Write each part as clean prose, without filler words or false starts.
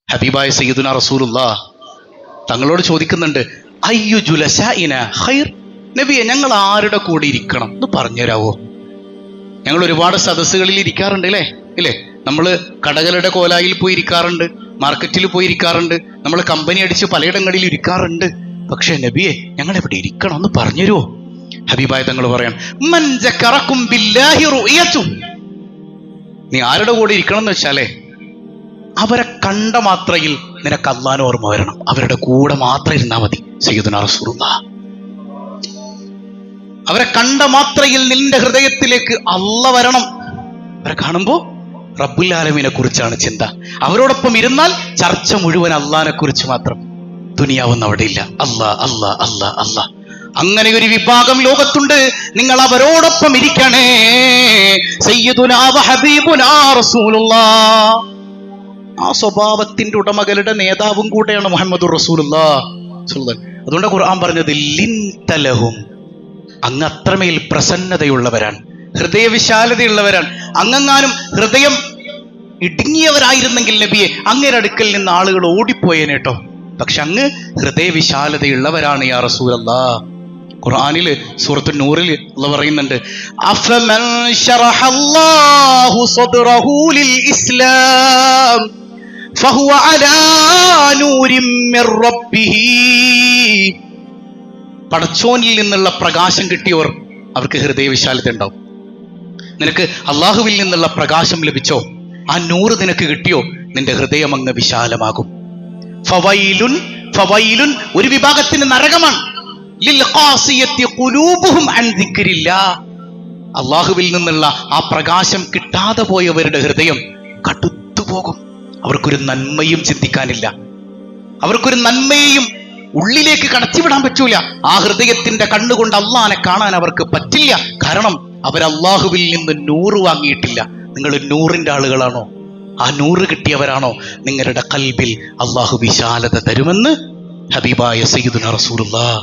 ഹബീബായ സയ്യിദുനാ റസൂലുള്ളാഹ് തങ്ങളോട് ചോദിക്കുന്നുണ്ട്, അയ്യു ജുലസാഇന ഖൈർ, നബിയെ ഞങ്ങൾ ആരുടെ കൂടെ ഇരിക്കണം എന്ന് പറഞ്ഞുതരാവോ? ഞങ്ങൾ ഒരുപാട് സദസ്സുകളിൽ ഇരിക്കാറുണ്ട് ഇല്ലേ? നമ്മൾ കടകളുടെ കോലായിൽ പോയി ഇരിക്കാറുണ്ട്, മാർക്കറ്റിൽ പോയി ഇരിക്കാറുണ്ട്, നമ്മൾ കമ്പനി അടിച്ച് പലയിടങ്ങളിൽ ഇരിക്കാറുണ്ട്. പക്ഷേ നബിയെ ഞങ്ങൾ എവിടെ ഇരിക്കണം എന്ന് പറഞ്ഞുതരുമോ? ഹബീബായ തങ്ങൾ പറയാൻ, മൻ ജക്കറകും ബില്ലാഹി റുയതു, നീ ആരുടെ കൂടെ ഇരിക്കണം എന്ന് വെച്ചാലേ അവരെ കണ്ട മാത്രയിൽ നിനക്ക് അല്ലാഹുവിനെ ഓർമ്മ വരണം. അവരുടെ കൂടെ മാത്രം ഇരുന്നാൽ മതി. സയ്യിദുനാ റസൂലുള്ളാഹ് അവരെ കണ്ട മാത്രയിൽ നിന്റെ ഹൃദയത്തിലേക്ക് അല്ലാഹ് വരണം. അവരെ കാണുമ്പോ റബ്ബുൽ ആലമീനെ കുറിച്ചാണ് ചിന്ത. അവരോടൊപ്പം ഇരുന്നാൽ ചർച്ച മുഴുവൻ അല്ലാഹുവിനെ കുറിച്ച് മാത്രം. ദുനിയാവൊന്നും അവിടെ ഇല്ല. അല്ലാ അല്ലാ അല്ലാ അല്ലാ. അങ്ങനെ ഒരു വിഭാഗം ലോകത്തുണ്ട്. നിങ്ങൾ അവരോടൊപ്പം ഇരിക്കണേ. സയ്യിദുനാ വ ഹബീബുനാ റസൂലുള്ളാഹ്. ആ സ്വഭാവത്തിന്റെ ഉടമകളുടെ നേതാവും കൂടെയാണ് മുഹമ്മദുർ റസൂലുള്ളാഹ്. അതുകൊണ്ട് ഖുർആൻ പറഞ്ഞത് ലിൻതലഹും, അങ്ങ് അത്രമേൽ പ്രസന്നതയുള്ളവരാണ്, ഹൃദയവിശാലതയുള്ളവരാണ്. അങ്ങെങ്ങാനും ഹൃദയം ഇടുങ്ങിയവരായിരുന്നെങ്കിൽ നബിയെ അങ്ങയുടെ അടുക്കൽ നിന്ന് ആളുകൾ ഓടിപ്പോയേനേട്ടോ. പക്ഷെ അങ്ങ് ഹൃദയവിശാലതയുള്ളവരാണ് യാ റസൂലല്ലാഹ്. ഖുർആനില് സൂറത്തുൻ നൂറിൽ അല്ലാഹ് പറയുന്നുണ്ട്, അഫമൻ ശറഹല്ലാഹു സദ്റഹു ലിൽ ഇസ്ലാം ഫഹുവ അലാ നൂരിൻ മിർ റബ്ബിഹി. പടച്ചോനിൽ നിന്നുള്ള പ്രകാശം കിട്ടിയവർ അവർക്ക് ഹൃദയവിശാലത ഉണ്ടാവും. നിനക്ക് അള്ളാഹുവിൽ നിന്നുള്ള പ്രകാശം ലഭിച്ചോ, ആ നൂറ് നിനക്ക് കിട്ടിയോ, നിന്റെ ഹൃദയം അങ്ങ് വിശാലമാകും. ഫവൈലുൻ, ഫവൈലുൻ ഒരു വിഭാഗത്തിന് നരകമാണ്. ലിൽ ഖാസിയത്തി ഖുലൂബുഹും അൻ ദിക്രില്ലാഹ്, അള്ളാഹുവിൽ നിന്നുള്ള ആ പ്രകാശം കിട്ടാതെ പോയവരുടെ ഹൃദയം കടുത്തുപോകും. അവർക്കൊരു നന്മയും ചിന്തിക്കാനില്ല, അവർക്കൊരു നന്മയെയും ഉള്ളിലേക്ക് കടത്തിവിടാൻ പറ്റൂല. ആ ഹൃദയത്തിന്റെ കണ്ണുകൊണ്ട് അള്ളാഹിനെ കാണാൻ അവർക്ക് പറ്റില്ല. കാരണം അവർ അള്ളാഹുവിൽ നിന്ന് നൂറ് വാങ്ങിയിട്ടില്ല. നിങ്ങൾ നൂറിന്റെ ആളുകളാണോ? ആ നൂറ് കിട്ടിയവരാണോ? നിങ്ങളുടെ കൽബിൽ അള്ളാഹു വിശാലത തരുമെന്ന് ഹബീബായ സയ്യിദുനാ റസൂലുള്ളാഹ്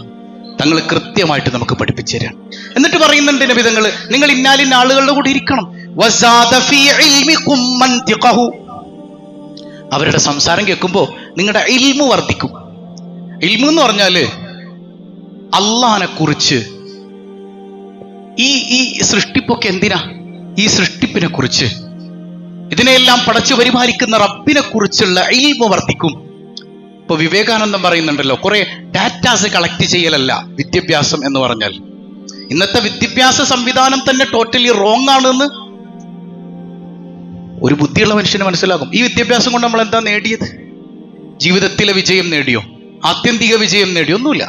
തങ്ങൾ കൃത്യമായിട്ട് നമുക്ക് പഠിപ്പിച്ചു തരാം. എന്നിട്ട് പറയുന്നുണ്ട് നബി തങ്ങൾ, നിങ്ങൾ ഇന്നാലിന്ന ആളുകളുടെ കൂടെ ഇരിക്കണം. വസാദ ഫീ ഇൽമികും മൻതിഖഹു, അവരുടെ സംസാരം കേൾക്കുമ്പോൾ നിങ്ങളുടെ ഇൽമു വർദ്ധിക്കും. ഇൽമു എന്ന് പറഞ്ഞാല് അള്ളാഹിനെ കുറിച്ച്, ഈ സൃഷ്ടിപ്പൊക്കെ എന്തിനാ, ഈ സൃഷ്ടിപ്പിനെ കുറിച്ച്, ഇതിനെല്ലാം പടച്ചു പരിപാലിക്കുന്ന റബ്ബിനെ കുറിച്ചുള്ള ഇൽമു വർദ്ധിക്കും. ഇപ്പൊ വിവേകാനന്ദൻ പറയുന്നുണ്ടല്ലോ, കുറെ ഡാറ്റാസ് കളക്ട് ചെയ്യലല്ല വിദ്യാഭ്യാസം എന്ന് പറഞ്ഞാൽ. ഇന്നത്തെ വിദ്യാഭ്യാസ സംവിധാനം തന്നെ ടോട്ടലി റോങ് ആണെന്ന് ഒരു ബുദ്ധിയുള്ള മനുഷ്യന് മനസ്സിലാകും. ഈ വിദ്യാഭ്യാസം കൊണ്ട് നമ്മൾ എന്താ നേടിയത്? ജീവിതത്തിലെ വിജയം നേടിയോ? ആത്യന്തിക വിജയം നേടിയോ? ഒന്നുമില്ല.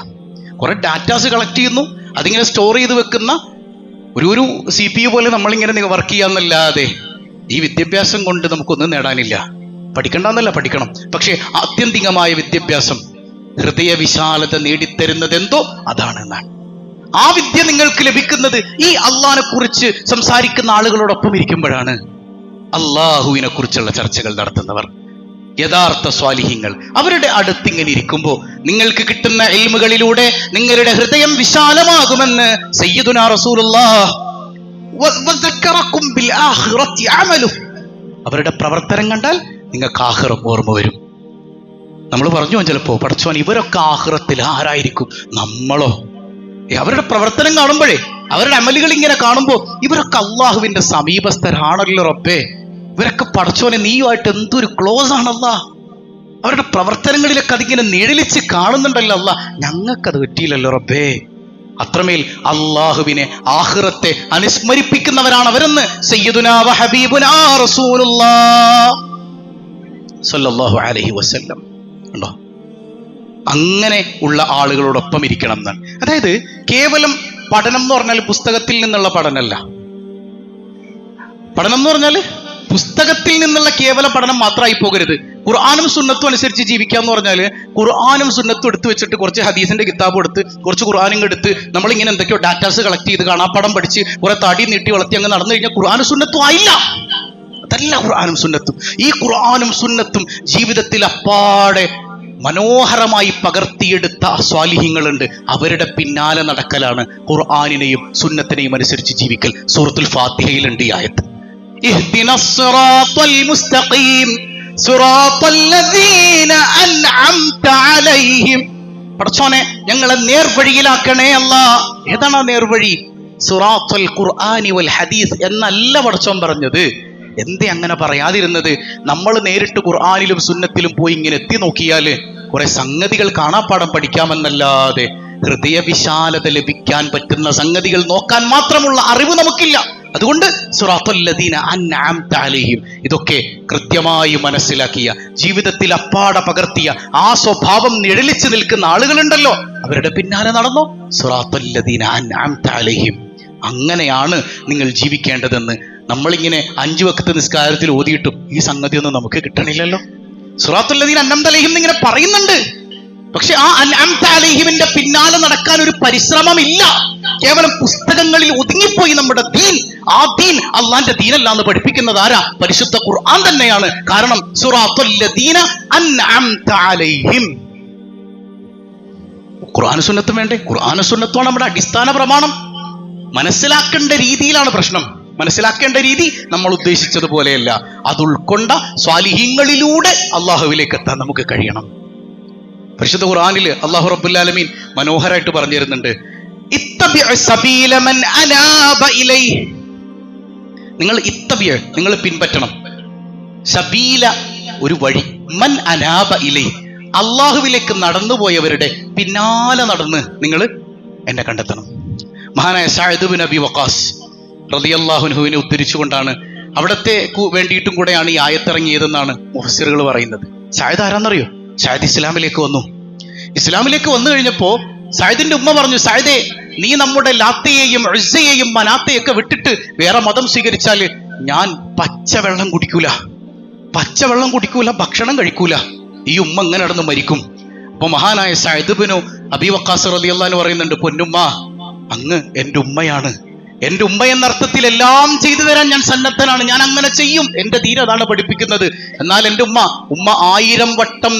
കുറെ ഡാറ്റാസ് കളക്ട് ചെയ്യുന്നു, അതിങ്ങനെ സ്റ്റോർ ചെയ്ത് വെക്കുന്ന ഒരു CPU പോലെ നമ്മളിങ്ങനെ വർക്ക് ചെയ്യാന്നല്ലാതെ ഈ വിദ്യാഭ്യാസം കൊണ്ട് നമുക്കൊന്നും നേടാനില്ല. പഠിക്കണ്ടെന്നല്ല, പഠിക്കണം. പക്ഷേ ആത്യന്തികമായ വിദ്യാഭ്യാസം ഹൃദയ വിശാലത നേടിത്തരുന്നത് എന്തോ അതാണ് എന്നാണ്. ആ വിദ്യ നിങ്ങൾക്ക് ലഭിക്കുന്നത് ഈ അള്ളാഹിനെ കുറിച്ച് സംസാരിക്കുന്ന ആളുകളോടൊപ്പം ഇരിക്കുമ്പോഴാണ്. അള്ളാഹുവിനെ കുറിച്ചുള്ള ചർച്ചകൾ നടത്തുന്നവർ, യഥാർത്ഥ സ്വാലിഹീങ്ങൾ, അവരുടെ അടുത്തിങ്ങനെ ഇരിക്കുമ്പോൾ നിങ്ങൾക്ക് കിട്ടുന്ന ഇൽമുകളിലൂടെ നിങ്ങളുടെ ഹൃദയം വിശാലമാകുമെന്ന് സയ്യിദുനാ റസൂലുള്ളാഹ്. വദക്കറകും ബിൽ ആഖിറതി അമലു, അവരുടെ പ്രവർത്തനം കണ്ടാൽ നിങ്ങൾക്ക് ആഖിറം ഓർമ്മ വരും. നമ്മൾ പറഞ്ഞു ചിലപ്പോ, പടച്ചോൻ ഇവരൊക്കെ ആഖിറത്തിൽ ആരായിരിക്കും? നമ്മളോ? അവരുടെ പ്രവർത്തനം കാണുമ്പോഴേ, അവരുടെ അമലുകൾ ഇങ്ങനെ കാണുമ്പോൾ ഇവരൊക്കെ അള്ളാഹുവിന്റെ സമീപസ്ഥരാണല്ലോ റബ്ബേ, ഇവരൊക്കെ പടച്ചോനെ നീയുമായിട്ട് എന്തൊരു ക്ലോസ് ആണല്ലാ. അവരുടെ പ്രവർത്തനങ്ങളിലൊക്കെ അതിങ്ങനെ നിഴലിച്ച് കാണുന്നുണ്ടല്ലോ അല്ലാ, ഞങ്ങൾക്കത് പറ്റിയില്ലല്ലോ റബ്ബേ. അത്രമേൽ അള്ളാഹുവിനെ, ആഖിറത്തെ അനുസ്മരിപ്പിക്കുന്നവരാണ് അവരെന്ന് സയ്യിദുനാ വ ഹബീബുനാ റസൂലുള്ളാഹ് സ്വല്ലല്ലാഹു അലൈഹി വസല്ലം. ഉണ്ടോ? അങ്ങനെ ഉള്ള ആളുകളോടൊപ്പം ഇരിക്കണം എന്നാണ്. അതായത് കേവലം പഠനം എന്ന് പറഞ്ഞാൽ പുസ്തകത്തിൽ നിന്നുള്ള പഠനമല്ല. പഠനം എന്ന് പറഞ്ഞാൽ പുസ്തകത്തിൽ നിന്നുള്ള കേവല പഠനം മാത്രമായി പോകരുത്. ഖുർആനും സുന്നത്തും അനുസരിച്ച് ജീവിക്കാന്ന് പറഞ്ഞാൽ ഖുർആനും സുന്നത്തും എടുത്തു വെച്ചിട്ട് കുറച്ച് ഹദീസിന്റെ കിതാബും എടുത്ത് കുറച്ച് ഖുർആനും എടുത്ത് നമ്മളിങ്ങനെ എന്തൊക്കെയോ ഡാറ്റാസ് കളക്ട് ചെയ്ത് കാണാപ്പാടം പഠിച്ച് കുറെ തടി നീട്ടി വളർത്തി അങ്ങ് നടന്നു കഴിഞ്ഞാൽ ഖുർആനും സുന്നത്തും ആയില്ല. അതല്ല ഖുർആനും സുന്നത്തും. ഈ ഖുർആനും സുന്നത്തും ജീവിതത്തിൽ അപ്പാടെ മനോഹരമായി പകർത്തിയെടുത്ത സ്വാലിഹീങ്ങളുണ്ട്. അവരുടെ പിന്നാലെ നടക്കലാണ് ഖുർആനിനെയും സുന്നത്തിനെയും അനുസരിച്ച് ജീവിക്കൽ. സൂറത്തുൽ ഫാത്തിഹയിലുണ്ട് ഈ ആയത്ത്, ഇഹ്ദിനസ് സിറാത്തൽ മുസ്തഖീം സിറാത്തല്ലദീന അൻഅംത അലൈഹിം. പടച്ചോനെ ഞങ്ങളെ നേർവഴിയിലാക്കണേ അല്ലാ. ഏതാണ് ആ നേർവഴി? സിറാത്തുൽ ഖുർആനി വൽ ഹദീസ് എന്നല്ല പടച്ചോൻ പറഞ്ഞത്. എന്തേ അങ്ങനെ പറയാതിരുന്നത്? നമ്മൾ നേരിട്ട് ഖുർആനിലും സുന്നത്തിലും പോയി ഇങ്ങനെ എത്തി നോക്കിയാൽ കുറെ സംഗതികൾ കാണാപ്പാഠം പഠിക്കാമെന്നല്ലാതെ ഹൃദയവിശാലത ലഭിക്കാൻ പറ്റുന്ന സംഗതികൾ നോക്കാൻ മാത്രമുള്ള അറിവ് നമുക്കില്ല. അതുകൊണ്ട് സിറാത്തുല്ലദീന അൻഅംത അലൈഹിം ഇതൊക്കെ കൃത്യമായി മനസ്സിലാക്കിയ, ജീവിതത്തിൽ അപ്പാടെ പകർത്തിയ, ആ സ്വഭാവം നിഴലിച്ചു നിൽക്കുന്ന ആളുകളുണ്ടല്ലോ, അവരുടെ പിന്നാലെ നടന്നോ. സിറാത്തുല്ലദീന അൻഅംത അലൈഹിം, അങ്ങനെയാണ് നിങ്ങൾ ജീവിക്കേണ്ടതെന്ന് നമ്മളിങ്ങനെ 5 വഖ്ത് നിസ്കാരത്തിൽ ഓതിയിട്ടും ഈ സംഗതി ഒന്നും നമുക്ക് കിട്ടണില്ലല്ലോ. സിറാത്തുല്ലദീന അൻഅംത അലൈഹിം ഇങ്ങനെ പറയുന്നുണ്ട്, പക്ഷെ ആ അൻഅംത അലൈഹിമിന്റെ പിന്നാലെ നടക്കാൻ ഒരു പരിശ്രമമില്ല. കേവലം പുസ്തകങ്ങളിൽ ഒതുങ്ങിപ്പോയി നമ്മുടെ ദീൻ. ആ ദീൻ അള്ളാന്റെ ദീനല്ല എന്ന് പഠിപ്പിക്കുന്നത് ആരാ? പരിശുദ്ധ ഖുർആൻ തന്നെയാണ്. കാരണം സിറാത്തുല്ലദീന അൻഅംത അലൈഹിം. ഖുർആൻ സുന്നത്തും വേണ്ടേ? ഖുർആൻ സുന്നത്തുമാണ് നമ്മുടെ അടിസ്ഥാന പ്രമാണം. മനസ്സിലാക്കേണ്ട രീതിയിലാണ് പ്രശ്നം. മനസ്സിലാക്കേണ്ട രീതി നമ്മൾ ഉദ്ദേശിച്ചതുപോലെയല്ല. അത് ഉൾക്കൊണ്ട സ്വാലിഹീങ്ങളിലൂടെ അള്ളാഹുവിലേക്ക് എത്താൻ നമുക്ക് കഴിയണം. പരിശുദ്ധ ഖുർആനിൽ അല്ലാഹു റബ്ബുൽ ആലമീൻ മനോഹരമായിട്ട് പറഞ്ഞു തരുന്നുണ്ട്, ഇത്തബിഉ സബീല മൻ അനാബ ഇലൈഹി. നിങ്ങൾ പിൻപറ്റണം. സബീല ഒരു വഴി, മൻ അനാബ ഇലൈഹി അള്ളാഹുവിലേക്ക് നടന്നുപോയവരുടെ പിന്നാലെ നടന്ന് നിങ്ങൾ എന്നെ കണ്ടെത്തണം. മഹാനായ സഅദ് ബിൻ അബി വഖാസ് റളിയല്ലാഹു അൻഹുവിനെ ഉദ്ധരിച്ചുകൊണ്ടാണ്, അവിടത്തെ വേണ്ടിയിട്ടും കൂടെയാണ് ഈ ആയത്തിറങ്ങിയതെന്നാണ് മുഫസ്സിറുകൾ പറയുന്നത്. സഅദ് ആരാന്നറിയോ? സഅദ് ഇസ്ലാമിലേക്ക് വന്നു. ഇസ്ലാമിലേക്ക് വന്നു കഴിഞ്ഞപ്പോ സഅദിന്റെ ഉമ്മ പറഞ്ഞു, സഅദേ, നീ നമ്മുടെ ലാത്തയെയും ഉസ്സയെയും മനാത്തയൊക്കെ വിട്ടിട്ട് വേറെ മതം സ്വീകരിച്ചാൽ ഞാൻ പച്ചവെള്ളം കുടിക്കൂല, ഭക്ഷണം കഴിക്കൂല, ഈ ഉമ്മ ഇങ്ങനെ നടന്ന് മരിക്കും. അപ്പൊ മഹാനായ സഅദ് ബിനു അബി വഖാസ് റളിയല്ലാഹു അൻഹു പറയുന്നുണ്ട്, പൊന്നുമ്മ, അങ്ങ് എൻ്റെ ഉമ്മയാണ്. എൻ്റെ ഉമ്മ എന്ന അർത്ഥത്തിൽ എല്ലാം ചെയ്തു തരാൻ ഞാൻ സന്നദ്ധനാണ്. ഞാൻ അങ്ങനെ ചെയ്യും. എൻ്റെ ദീൻ അതാണ് പഠിപ്പിക്കുന്നത്. എന്നാൽ എൻ്റെ ഉമ്മ 1000 വട്ടം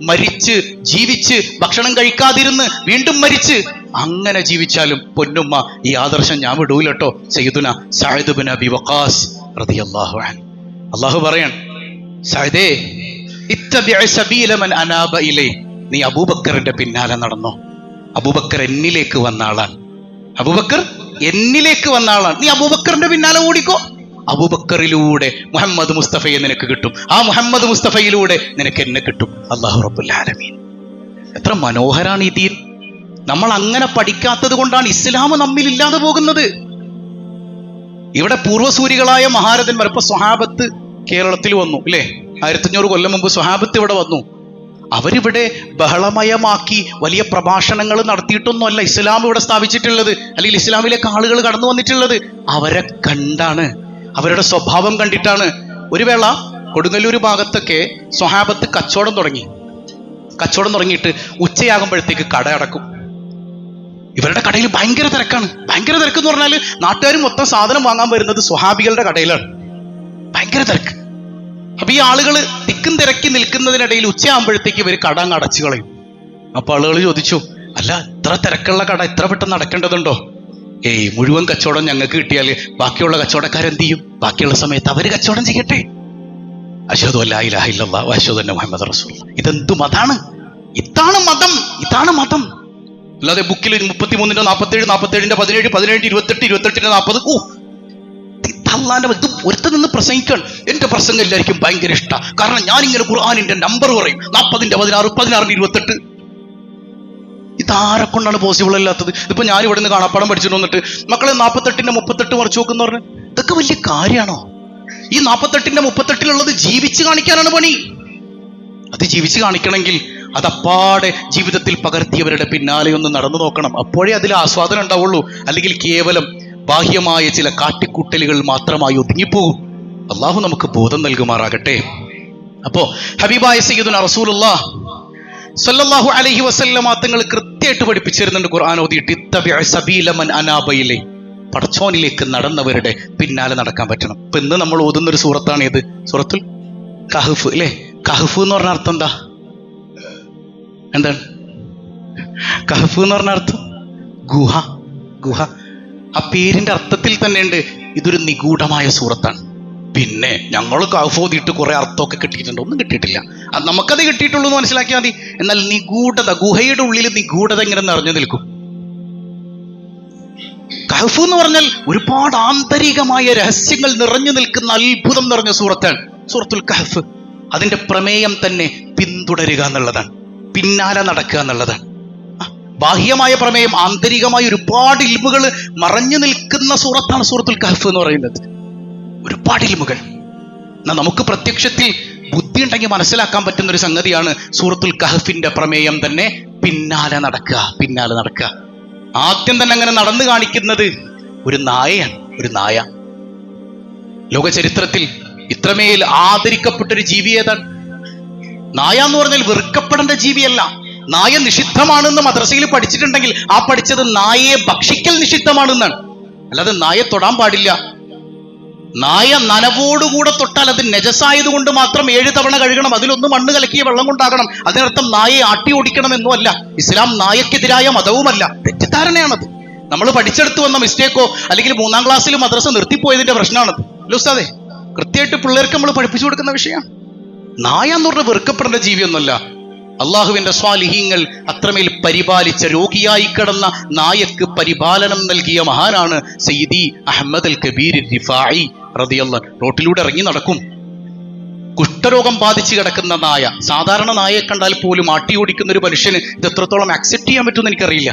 മരിച്ച് ജീവിച്ച് ഭക്ഷണം കഴിക്കാതിരുന്ന് വീണ്ടും മരിച്ച് അങ്ങനെ ജീവിച്ചാലും പൊന്നുമ്മ ഈ ആദർശം ഞാൻ വിടൂലട്ടോ. സയ്യിദുന സഅദ് ബിൻ അബി വഖാസ് റളിയല്ലാഹു അൻഹു. അല്ലാഹു പറയാൻ, സഅദേ ഇത്തബിഉ സബീല മൻ അനാബ ഇലൈഹി, നീ അബൂബക്കറിന്റെ പിന്നാലെ നടന്നോ. അബൂബക്കർ എന്നിലേക്ക് വന്ന ആളാണ്. നീ അബൂബക്കറിന്റെ പിന്നാലെ ഓടിക്കോ. അബൂബക്കറിലൂടെ മുഹമ്മദ് മുസ്തഫയെ നിനക്ക് കിട്ടും. ആ മുഹമ്മദ് മുസ്തഫയിലൂടെ നിനക്ക് എന്നെ കിട്ടും. അല്ലാഹു റബ്ബുൽ ആലമീൻ. എത്ര മനോഹരാണ് ഈ ദീൻ. നമ്മൾ അങ്ങനെ പഠിക്കാത്തത് കൊണ്ടാണ് ഇസ്ലാം നമ്മിൽ ഇല്ലാതെ പോകുന്നത്. ഇവിടെ പൂർവ്വസൂരികളായ മഹാരഥന്മാർ, ഇപ്പൊ സ്വഹാബത്ത് കേരളത്തിൽ വന്നു അല്ലേ? 1500 കൊല്ലം മുമ്പ് സ്വഹാബത്ത് ഇവിടെ വന്നു. അവരിവിടെ ബഹളമയമാക്കി വലിയ പ്രഭാഷണങ്ങൾ നടത്തിയിട്ടൊന്നുമല്ല ഇസ്ലാം ഇവിടെ സ്ഥാപിച്ചിട്ടുള്ളത്, അല്ലെങ്കിൽ ഇസ്ലാമിലേക്ക് ആളുകൾ കടന്നു വന്നിട്ടുള്ളത്. അവരെ കണ്ടാണ്, അവരുടെ സ്വഭാവം കണ്ടിട്ടാണ്. ഒരു വേള കൊടുങ്ങല്ലൂർ ഭാഗത്തൊക്കെ സ്വഹാബത്ത് കച്ചവടം തുടങ്ങിയിട്ട് ഉച്ചയാകുമ്പോഴത്തേക്ക് കട അടക്കും. ഇവരുടെ കടയിൽ ഭയങ്കര തിരക്കാണ്. ഭയങ്കര തിരക്ക് എന്ന് പറഞ്ഞാൽ നാട്ടുകാർ മൊത്തം സാധനം വാങ്ങാൻ വരുന്നത് സ്വഹാബികളുടെ കടയിലാണ്. ഭയങ്കര തിരക്ക്. അപ്പൊ ഈ ആളുകൾ തിക്കും തിരക്കി നിൽക്കുന്നതിനിടയിൽ ഉച്ചയാകുമ്പോഴത്തേക്ക് ഇവർ കട അങ്ങ് അടച്ചു കളയും. അപ്പൊ ആളുകൾ ചോദിച്ചു, അല്ല, ഇത്ര തിരക്കുള്ള കട ഇത്ര പെട്ടെന്ന് അടക്കേണ്ടതുണ്ടോ? മുഴുവൻ കച്ചവടം ഞങ്ങൾക്ക് കിട്ടിയാൽ ബാക്കിയുള്ള കച്ചവടക്കാരെന്ത് ചെയ്യും? ബാക്കിയുള്ള സമയത്ത് അവര് കച്ചവടം ചെയ്യട്ടെ. അശ്ഹദു അല്ലാ ഇലാഹ ഇല്ലല്ലാഹ് വഅശ്ഹദു അന്ന മുഹമ്മദ റസൂലുള്ളാഹ്. ഇതെന്തു മതാണ്? ഇതാണ് മതം. അല്ലാതെ ബുക്കിൽ 33-ന്റെ 47, 47-ന്റെ 17, 17-ന്റെ 28, 28-ന്റെ 40 അള്ളാന്റെ ഇത് ഒരുത്ത നിന്ന് പ്രസംഗിക്കണം. എന്റെ പ്രസംഗം എല്ലാവർക്കും ഭയങ്കര ഇഷ്ടമാണ്. കാരണം ഞാനിങ്ങനെ ഖുർആനിന്റെ നമ്പർ പറയും, 40-ന്റെ 16, 16-ന്റെ 28. ഇതാരെ കൊണ്ടാണ് പോസിബിൾ അല്ലാത്തത്? ഇതിപ്പോ ഞാൻ ഇവിടെ നിന്ന് കാണാപ്പാടം പഠിച്ചിട്ട് വന്നിട്ട് മക്കളെ 48-ന്റെ 38 മറിച്ച് നോക്കുന്ന പറഞ്ഞു, ഇതൊക്കെ വലിയ കാര്യമാണോ? ഈ 48-ന്റെ 38-ലുള്ളത് ജീവിച്ച് കാണിക്കാനാണ് പണി. അത് ജീവിച്ച് കാണിക്കണമെങ്കിൽ അതപ്പാടെ ജീവിതത്തിൽ പകർത്തിയവരുടെ പിന്നാലെ ഒന്ന് നടന്നു നോക്കണം. അപ്പോഴേ അതിൽ ആസ്വാദനം ഉണ്ടാവുള്ളൂ. അല്ലെങ്കിൽ കേവലം ബാഹ്യമായ ചില കാട്ടിക്കൂട്ടലുകൾ മാത്രമായി ഒതുങ്ങിപ്പോകും. അള്ളാഹു നമുക്ക് ബോധം നൽകുമാറാകട്ടെ. അപ്പോ ഹബീബായ സയ്യിദുനാ റസൂലുള്ളാഹ് സ്വല്ലല്ലാഹു അലൈഹി വസല്ലമ തങ്ങൾ കൃത്യമായിട്ട് പഠിപ്പിച്ചിരുന്നുണ്ട് ഖുർആൻ ഓതിയിട്ട്, ഇത്തബിഉ സബീല മൻ അനാബ ഇലൈഹി, പടച്ചോനിലേക്ക് നടന്നവരുടെ പിന്നാലെ നടക്കാൻ പറ്റണം. ഇപ്പൊ ഇന്ന് നമ്മൾ ഓതുന്ന ഒരു സൂറത്താണ് ഏത്? സൂറത്തുൽ കഹ്ഫ് അല്ലേ? കഹ്ഫ് എന്ന് പറഞ്ഞ അർത്ഥം എന്താണ്? കഹ്ഫ് എന്ന് പറഞ്ഞ അർത്ഥം ഗുഹ. ആ പേരിന്റെ അർത്ഥത്തിൽ തന്നെ ഉണ്ട് ഇതൊരു നിഗൂഢമായ സൂറത്താണ്. പിന്നെ ഞങ്ങൾ കൗഫോദിയിട്ട് കുറെ അർത്ഥമൊക്കെ കിട്ടിയിട്ടുണ്ട്, ഒന്നും കിട്ടിയിട്ടില്ല. അത് നമുക്കത് കിട്ടിയിട്ടുള്ളൂ എന്ന് മനസ്സിലാക്കിയാൽ മതി. എന്നാൽ നിഗൂഢത, ഗുഹയുടെ ഉള്ളിൽ നിഗൂഢത ഇങ്ങനെ നിറഞ്ഞു നിൽക്കും. കഹ്ഫ് എന്ന് പറഞ്ഞാൽ ഒരുപാട് ആന്തരികമായ രഹസ്യങ്ങൾ നിറഞ്ഞു നിൽക്കുന്ന അത്ഭുതം നിറഞ്ഞ സൂറത്താണ് സൂറത്തുൽ കഹ്ഫ്. അതിന്റെ പ്രമേയം തന്നെ പിന്തുടരുക എന്നുള്ളതാണ്, പിന്നാലെ നടക്കുക എന്നുള്ളതാണ്. ബാഹ്യമായ പ്രമേയം, ആന്തരികമായ ഒരുപാട് ഇൽമുകൾ മറഞ്ഞു നിൽക്കുന്ന സൂറത്താണ് സൂറത്തുൽ കഹ്ഫ് എന്ന് പറയുന്നത്. ഒരുപാട് ഇൽമുകൾ. എന്നാൽ നമുക്ക് പ്രത്യക്ഷത്തിൽ ബുദ്ധി ഉണ്ടെങ്കിൽ മനസ്സിലാക്കാൻ പറ്റുന്ന ഒരു സംഗതിയാണ് സൂറത്തുൽ കഹ്ഫിന്റെ പ്രമേയം തന്നെ പിന്നാലെ നടക്കുക, പിന്നാലെ നടക്കുക. ആദ്യം തന്നെ അങ്ങനെ നടന്നു കാണിക്കുന്നത് ഒരു നായയാണ്. ഒരു നായ. ലോക ചരിത്രത്തിൽ ഇത്രമേൽ ആദരിക്കപ്പെട്ടൊരു ജീവി ഏതാണ്? നായ എന്ന് പറഞ്ഞാൽ വെറുക്കപ്പെടേണ്ട ജീവിയല്ല. നായ നിഷിദ്ധമാണെന്ന് മദ്രസയിൽ പഠിച്ചിട്ടുണ്ടെങ്കിൽ ആ പഠിച്ചത് നായയെ ഭക്ഷിക്കൽ നിഷിദ്ധമാണെന്നാണ്, അല്ലാതെ നായെ തൊടാൻ പാടില്ല. നായ നനവോടുകൂടെ തൊട്ടാൽ അത് നജസായത് കൊണ്ട് മാത്രം 7 തവണ കഴുകണം, അതിലൊന്ന് മണ്ണ് കലക്കിയ വെള്ളം കൊണ്ടാകണം. അതിനർത്ഥം നായയെ ആട്ടി ഓടിക്കണമെന്നോ അല്ല. ഇസ്ലാം നായക്കെതിരായ മതവുമല്ല. തെറ്റിദ്ധാരണയാണത്. നമ്മൾ പഠിച്ചെടുത്ത് വന്ന മിസ്റ്റേക്കോ അല്ലെങ്കിൽ 3ാം ക്ലാസ്സിൽ മദ്രസ നിർത്തിപ്പോയതിന്റെ പ്രശ്നമാണത്. അല്ല ഉസ്താദേ, കൃത്യമായിട്ട് പിള്ളേർക്ക് നമ്മൾ പഠിപ്പിച്ചു കൊടുക്കുന്ന വിഷയമാണ്. നായ എന്ന് പറഞ്ഞ വെറുക്കപ്പെടേണ്ട ജീവിയൊന്നുമല്ല. അള്ളാഹുവിന്റെ സ്വാലിഹീങ്ങൾ അത്രമേൽ പരിപാലിച്ച, രോഗിയായി കിടന്ന നായക്ക് പരിപാലനം നൽകിയ മഹാനാണ് സയ്യിദി അഹമ്മദ് അൽ കബീർ റിഫായി റളിയല്ലാഹു. റോട്ടിലൂടെ ഇറങ്ങി നടക്കും. കുഷ്ഠരോഗം ബാധിച്ച് കിടക്കുന്ന നായ. സാധാരണ നായയെ കണ്ടാൽ പോലും ആട്ടി ഓടിക്കുന്ന ഒരു മനുഷ്യന് ഇത് എത്രത്തോളം അക്സെപ്റ്റ് ചെയ്യാൻ പറ്റുമെന്ന് എനിക്കറിയില്ല.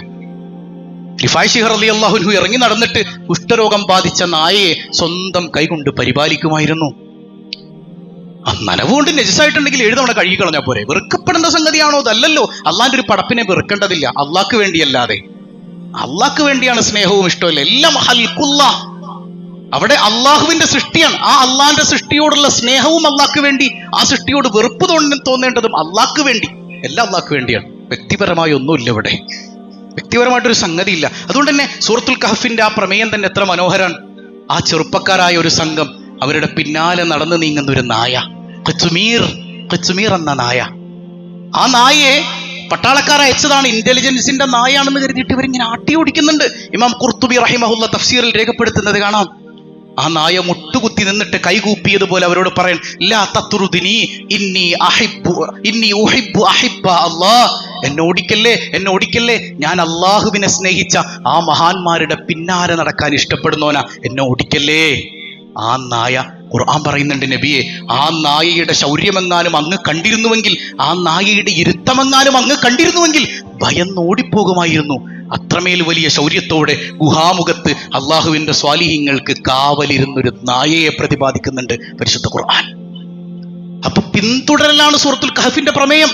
റിഫായി ശിഹർ റളിയല്ലാഹു അൻഹു ഇറങ്ങി നടന്നിട്ട് കുഷ്ഠരോഗം ബാധിച്ച നായയെ സ്വന്തം കൈകൊണ്ട് പരിപാലിക്കുമായിരുന്നു. നനവുകൊണ്ട് നജസായിട്ടുണ്ടെങ്കിൽ 7 തവണ കഴുകി കളഞ്ഞാൽ പോരെ. വെറുക്കപ്പെടേണ്ട സംഗതിയാണോ? അതല്ലല്ലോ. അള്ളാന്റെ ഒരു പടപ്പിനെ വെറുക്കേണ്ടതില്ല. അള്ളാഹ്ക്ക് വേണ്ടിയല്ലാതെ. അള്ളാഹ്ക്ക് വേണ്ടിയാണ് സ്നേഹവും ഇഷ്ടമല്ല. എല്ലാം ഹൽക്കുള്ള, അവിടെ അള്ളാഹുവിന്റെ സൃഷ്ടിയാണ്. ആ അള്ളാന്റെ സൃഷ്ടിയോടുള്ള സ്നേഹവും അള്ളാഹ്ക്ക് വേണ്ടി, ആ സൃഷ്ടിയോട് വെറുപ്പ് തോന്നേണ്ടതും അള്ളാഹ്ക്ക് വേണ്ടി. എല്ലാം അള്ളാഹ്ക്ക് വേണ്ടിയാണ്. വ്യക്തിപരമായി ഒന്നുമില്ല ഇവിടെ. വ്യക്തിപരമായിട്ടൊരു സംഗതി ഇല്ല. അതുകൊണ്ട് തന്നെ സൂറത്തുൽ കഹ്ഫിന്റെ ആ പ്രമേയം തന്നെ എത്ര മനോഹരാണ്. ആ ചെറുപ്പക്കാരായ ഒരു സംഘം, അവരുടെ പിന്നാലെ നടന്നു നീങ്ങുന്ന ഒരു നായ, ഖിത്മീർ എന്ന നായ. ആ നായയെ പട്ടാളക്കാർ അയച്ചതാണ്, ഇന്റലിജൻസിന്റെ നായാണെന്ന് കരുതിയിട്ട് ഇവരിങ്ങനെ ആട്ടി ഓടിക്കുന്നുണ്ട്. ഇമാം ഖുർത്തുബി റഹിമഹുല്ല തഫ്സീറിൽ രേഖപ്പെടുത്തുന്നത് കാണാം. ആ നായ മുട്ടുകുത്തി നിന്നിട്ട് കൈകൂപ്പിയതുപോലെ അവരോട് പറയാൻ, ലാ തത്റുദിനി ഇന്നി ഉഹിബ്ബു അഹിബ്ബ അല്ലാഹ്. എന്നെ ഓടിക്കല്ലേ, ഞാൻ അള്ളാഹുവിനെ സ്നേഹിച്ച ആ മഹാന്മാരുടെ പിന്നാലെ നടക്കാൻ ഇഷ്ടപ്പെടുന്നോനാ, എന്നെ ഓടിക്കല്ലേ. ആ നായ, ഖുർആൻ പറയുന്നുണ്ട് നബിയെ, ആ നായയുടെ ശൗര്യമെങ്ങാനും അങ്ങ് കണ്ടിരുന്നുവെങ്കിൽ, ആ നായയുടെ ഇരുത്തമെങ്ങാനും അങ്ങ് കണ്ടിരുന്നുവെങ്കിൽ ഭയന്നോടിപ്പോകുമായിരുന്നു. അത്രമേൽ വലിയ ശൗര്യത്തോടെ ഗുഹാമുഖത്ത് അള്ളാഹുവിന്റെ സ്വാലിഹീങ്ങൾക്ക് കാവലിരുന്നൊരു നായയെ പ്രതിപാദിക്കുന്നുണ്ട് പരിശുദ്ധ ഖുർആൻ. അപ്പൊ പിന്തുടരലാണ് സൂറത്തുൽ കഹ്ഫിന്റെ പ്രമേയം.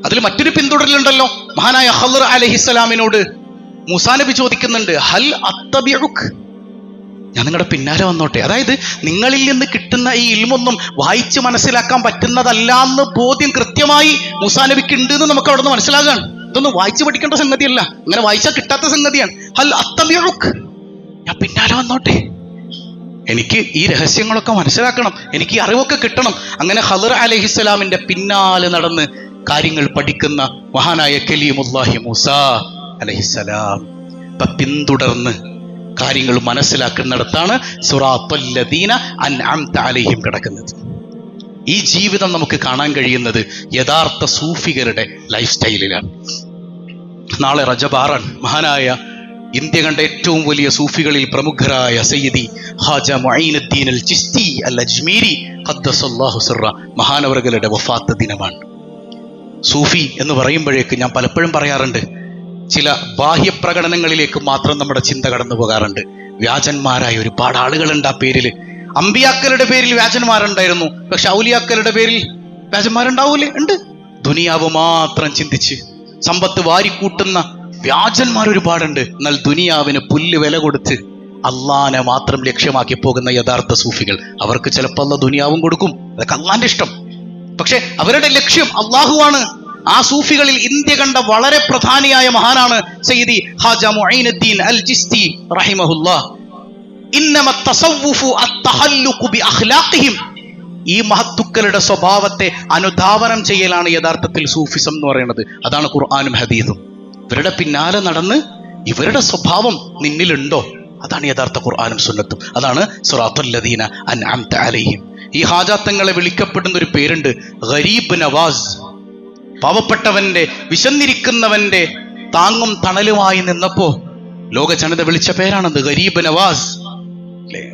അതിൽ മറ്റൊരു പിന്തുടരലുണ്ടല്ലോ. മഹാനായ ഖളർ അലൈഹിസ്സലാമിനോട് മൂസാ നബി ചോദിക്കുന്നുണ്ട്, ഹൽ അത്തബിഉക്, ഞാൻ നിങ്ങളുടെ പിന്നാലെ വന്നോട്ടെ. അതായത് നിങ്ങളിൽ നിന്ന് കിട്ടുന്ന ഈ ഇൽമൊന്നും വായിച്ച് മനസ്സിലാക്കാൻ പറ്റുന്നതല്ല എന്ന് ബോധ്യം കൃത്യമായി മൂസാ നബിക്ക് ഉണ്ട് എന്ന് നമുക്ക് അവിടെ നിന്ന് മനസ്സിലാകാണ്. ഇതൊന്നും വായിച്ച് പഠിക്കേണ്ട സംഗതിയല്ല, അങ്ങനെ വായിച്ചാൽ കിട്ടാത്ത സംഗതിയാണ്. ഹൽ അത്തബിഉക്, ഞാൻ പിന്നാലെ വന്നോട്ടെ, എനിക്ക് ഈ രഹസ്യങ്ങളൊക്കെ മനസ്സിലാക്കണം, എനിക്ക് ഈ അറിവൊക്കെ കിട്ടണം. അങ്ങനെ ഖളർ അലൈഹിസ്സലാമിന്റെ പിന്നാലെ നടന്ന് കാര്യങ്ങൾ പഠിക്കുന്ന മഹാനായ കലീമുല്ലാഹി മൂസാ അലൈഹിസ്സലാം പിന്തുടർന്ന് കാര്യങ്ങൾ മനസ്സിലാക്കുന്നിടത്താണ് സിറാത്തൽ ലദീന അൻഅംത അലൈഹിം കിടക്കുന്നത്. ഈ ജീവിതം നമുക്ക് കാണാൻ കഴിയുന്നത് യഥാർത്ഥ സൂഫികളുടെ ലൈഫ് സ്റ്റൈലിലാണ്. നാളെ റജബ് 6 മഹാനായ ഇന്ത്യ കണ്ട ഏറ്റവും വലിയ സൂഫികളിൽ പ്രമുഖരായ സയ്യിദി ഖാജ മുഈനുദ്ദീൻ അൽ ചിസ്തി അൽ അജ്മീരി ഖദ്ദസല്ലാഹു സിർറ മഹാനവറുകളുടെ വഫാത്ത് ദിനമാണ്. സൂഫി എന്ന് പറയുമ്പോഴേക്ക് ഞാൻ പലപ്പോഴും പറയാറുണ്ട്, ചില ബാഹ്യപ്രകടനങ്ങളിലേക്ക് മാത്രം നമ്മുടെ ചിന്ത കടന്നു പോകാറുണ്ട്. വ്യാജന്മാരായ ഒരുപാട് ആളുകളുണ്ട് ആ പേരിൽ. അമ്പിയാക്കളുടെ പേരിൽ വ്യാജന്മാരുണ്ടായിരുന്നു, പക്ഷെ ഔലിയാക്കളുടെ പേരിൽ വ്യാജന്മാരുണ്ടാവൂലേ? ഉണ്ട്. ദുനിയാവ് മാത്രം ചിന്തിച്ച് സമ്പത്ത് വാരിക്കൂട്ടുന്ന വ്യാജന്മാർ ഒരുപാടുണ്ട്. എന്നാൽ ദുനിയാവിന് പുല്ല് വില കൊടുത്ത് അള്ളാനെ മാത്രം ലക്ഷ്യമാക്കി പോകുന്ന യഥാർത്ഥ സൂഫികൾ, അവർക്ക് ചിലപ്പോൾ അള്ളാഹ് ദുനിയാവും കൊടുക്കും, അതൊക്കെ അള്ളാന്റെ ഇഷ്ടം. പക്ഷെ അവരുടെ ലക്ഷ്യം അള്ളാഹുവാണ്. ആ സൂഫികളിൽ ഇന്ത്യ കണ്ട വളരെ പ്രധാനിയായ മഹാനാണ് സയ്യിദി ഖാജ മുഈനുദ്ദീൻ അൽ ചിസ്തി റഹിമഹുല്ലാഹ്. ഇന്നമ തസവ്വുഫു അത്തഹല്ലുഖു ബിഅഖ്ലാഖിഹിം, ഈ മഹത്തുക്കളുടെ സ്വഭാവത്തെ അനുധാവനം ചെയ്യലാണ് യഥാർത്ഥത്തിൽ സൂഫിസം എന്ന് പറയുന്നത്. അതാണ് ഖുർആനും ഹദീസും. ഇവരുടെ പിന്നാലെ നടന്ന് ഇവരുടെ സ്വഭാവം നിന്നിലുണ്ടോ, അതാണ് യഥാർത്ഥ ഖുർആനും സുന്നത്തും. അതാണ് സിറാത്തുൽ ലദീന അൻഅംത അലൈഹിം. ഈ ഹാജാത്തങ്ങളെ വിളിക്കപ്പെടുന്ന ഒരു പേരുണ്ട്, ഗരീബ് നവാസ്. പാവപ്പെട്ടവന്റെ, വിശന്നിരിക്കുന്നവന്റെ താങ്ങും തണലുമായി നിന്നപ്പോ ലോക ജനത വിളിച്ച പേരാണത്, ഗരീബ് നവാസ്.